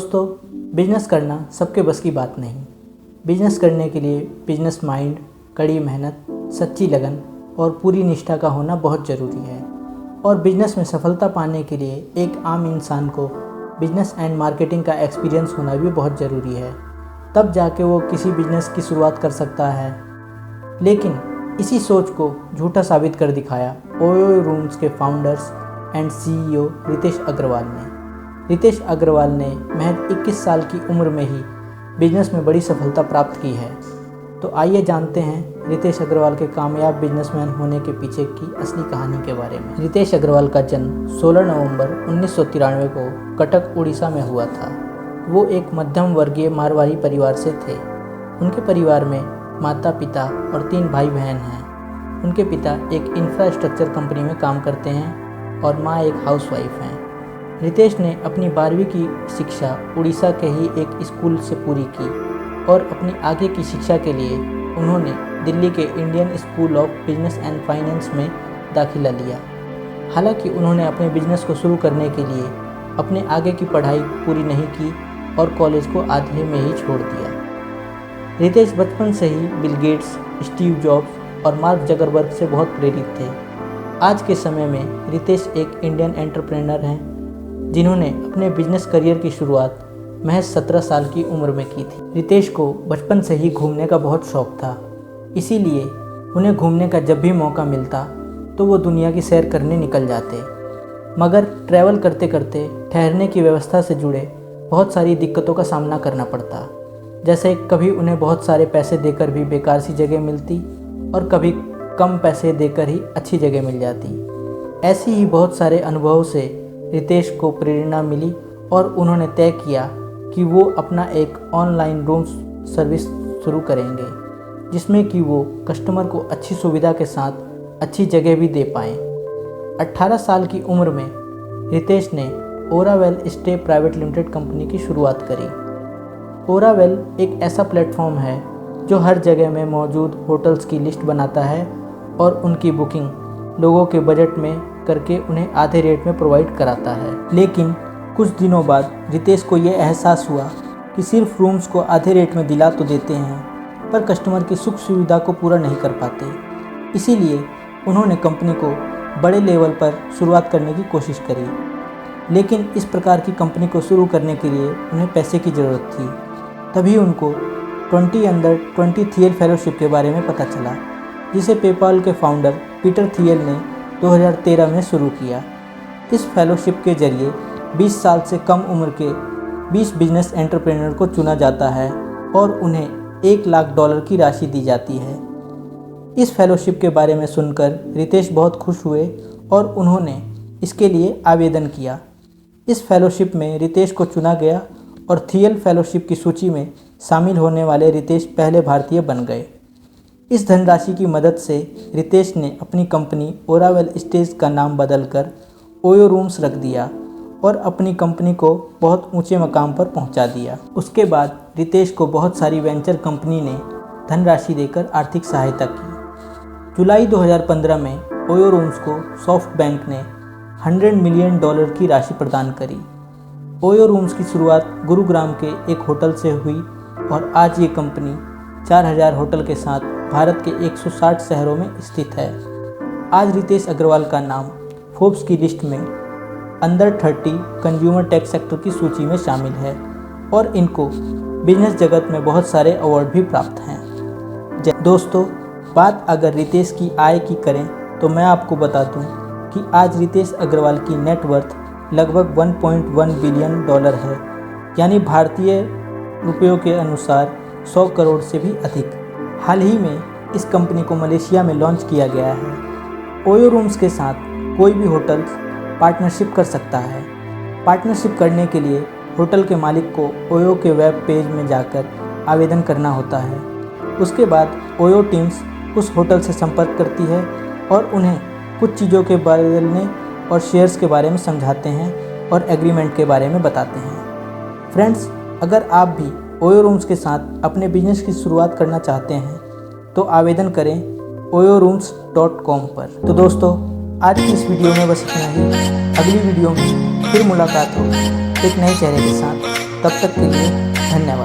दोस्तों, बिजनेस करना सबके बस की बात नहीं। बिजनेस करने के लिए बिजनेस माइंड, कड़ी मेहनत, सच्ची लगन और पूरी निष्ठा का होना बहुत ज़रूरी है। और बिजनेस में सफलता पाने के लिए एक आम इंसान को बिजनेस एंड मार्केटिंग का एक्सपीरियंस होना भी बहुत ज़रूरी है। तब जाके वो किसी बिजनेस की शुरुआत कर सकता है। लेकिन इसी सोच को झूठा साबित कर दिखाया ओयो रूम्स के founders and CEO Ritesh Agarwal ने। रितेश अग्रवाल ने महज 21 साल की उम्र में ही बिजनेस में बड़ी सफलता प्राप्त की है। तो आइए जानते हैं रितेश अग्रवाल के कामयाब बिजनेसमैन होने के पीछे की असली कहानी के बारे में। रितेश अग्रवाल का जन्म 16 नवंबर 1993 को कटक, उड़ीसा में हुआ था। वो एक मध्यम वर्गीय मारवाड़ी परिवार से थे। उनके परिवार में माता पिता और 3 भाई बहन हैं। उनके पिता एक इंफ्रास्ट्रक्चर कंपनी में काम करते हैं और माँ एक हाउसवाइफ हैं। रितेश ने अपनी 12वीं की शिक्षा उड़ीसा के ही एक स्कूल से पूरी की और अपनी आगे की शिक्षा के लिए उन्होंने दिल्ली के Indian school of business and finance में दाखिला लिया। हालांकि उन्होंने अपने बिजनेस को शुरू करने के लिए अपने आगे की पढ़ाई पूरी नहीं की और कॉलेज को आधे में ही छोड़ दिया। रितेश बचपन से ही बिल गेट्स, स्टीव जॉब्स और मार्क जकरबर्ग से बहुत प्रेरित थे। आज के समय में रितेश एक इंडियन एंटरप्रेन्योर हैं जिन्होंने अपने बिजनेस करियर की शुरुआत महज 17 साल की उम्र में की थी। रितेश को बचपन से ही घूमने का बहुत शौक था, इसीलिए उन्हें घूमने का जब भी मौका मिलता तो वो दुनिया की सैर करने निकल जाते। मगर ट्रैवल करते करते ठहरने की व्यवस्था से जुड़े बहुत सारी दिक्कतों का सामना करना पड़ता। जैसे कभी उन्हें बहुत सारे पैसे देकर भी बेकार सी जगह मिलती और कभी कम पैसे देकर ही अच्छी जगह मिल जाती। ऐसी ही बहुत सारे अनुभवों से रितेश को प्रेरणा मिली और उन्होंने तय किया कि वो अपना एक ऑनलाइन रूम सर्विस शुरू करेंगे, जिसमें कि वो कस्टमर को अच्छी सुविधा के साथ अच्छी जगह भी दे पाएँ। 18 साल की उम्र में रितेश ने Oravel stay private limited company की शुरुआत करी। ओरावेल एक ऐसा प्लेटफॉर्म है जो हर जगह में मौजूद होटल्स की लिस्ट बनाता है और उनकी बुकिंग लोगों के बजट में करके उन्हें आधे रेट में प्रोवाइड कराता है। लेकिन कुछ दिनों बाद रितेश को ये एहसास हुआ कि सिर्फ रूम्स को आधे रेट में दिला तो देते हैं पर कस्टमर की सुख सुविधा को पूरा नहीं कर पाते। इसीलिए उन्होंने कंपनी को बड़े लेवल पर शुरुआत करने की कोशिश करी। लेकिन इस प्रकार की कंपनी को शुरू करने के लिए उन्हें पैसे की ज़रूरत थी। तभी उनको 20 अंडर 20 थियल फेलोशिप के बारे में पता चला, जिसे पेपाल के फाउंडर पीटर थियल ने 2013 में शुरू किया। इस फेलोशिप के जरिए 20 साल से कम उम्र के 20 बिजनेस एंटरप्रेन्योर को चुना जाता है और उन्हें $1 लाख की राशि दी जाती है। इस फेलोशिप के बारे में सुनकर रितेश बहुत खुश हुए और उन्होंने इसके लिए आवेदन किया। इस फेलोशिप में रितेश को चुना गया और थियल फेलोशिप की सूची में शामिल होने वाले रितेश पहले भारतीय बन गए। इस धनराशि की मदद से रितेश ने अपनी कंपनी ओरावेल स्टेज का नाम बदलकर ओयो रूम्स रख दिया और अपनी कंपनी को बहुत ऊंचे मकाम पर पहुंचा दिया। उसके बाद रितेश को बहुत सारी वेंचर कंपनी ने धनराशि देकर आर्थिक सहायता की। जुलाई 2015 में ओयो रूम्स को सॉफ्ट बैंक ने $100 मिलियन की राशि प्रदान करी। ओयो रूम्स की शुरुआत गुरुग्राम के एक होटल से हुई और आज ये कंपनी 4000 होटल के साथ भारत के 160 शहरों में स्थित है। आज रितेश अग्रवाल का नाम फोर्ब्स की लिस्ट में अंडर 30 कंज्यूमर टेक सेक्टर की सूची में शामिल है और इनको बिजनेस जगत में बहुत सारे अवार्ड भी प्राप्त हैं। दोस्तों, बात अगर रितेश की आय की करें तो मैं आपको बता दूं कि आज रितेश अग्रवाल की नेटवर्थ लगभग $1.1 बिलियन है, यानी भारतीय रुपयों के अनुसार 100 करोड़ से भी अधिक। हाल ही में इस कंपनी को मलेशिया में लॉन्च किया गया है। ओयो रूम्स के साथ कोई भी होटल पार्टनरशिप कर सकता है। पार्टनरशिप करने के लिए होटल के मालिक को ओयो के वेब पेज में जाकर आवेदन करना होता है। उसके बाद ओयो टीम्स उस होटल से संपर्क करती है और उन्हें कुछ चीज़ों के बदलने और शेयर्स के बारे में समझाते हैं और एग्रीमेंट के बारे में बताते हैं। फ्रेंड्स, अगर आप भी ओयो रूम्स के साथ अपने बिजनेस की शुरुआत करना चाहते हैं तो आवेदन करें oyorooms.com पर। तो दोस्तों, आज की इस वीडियो में बस इतना ही। अगली वीडियो में फिर मुलाकात होगी एक नए चेहरे के साथ। तब तक के लिए धन्यवाद।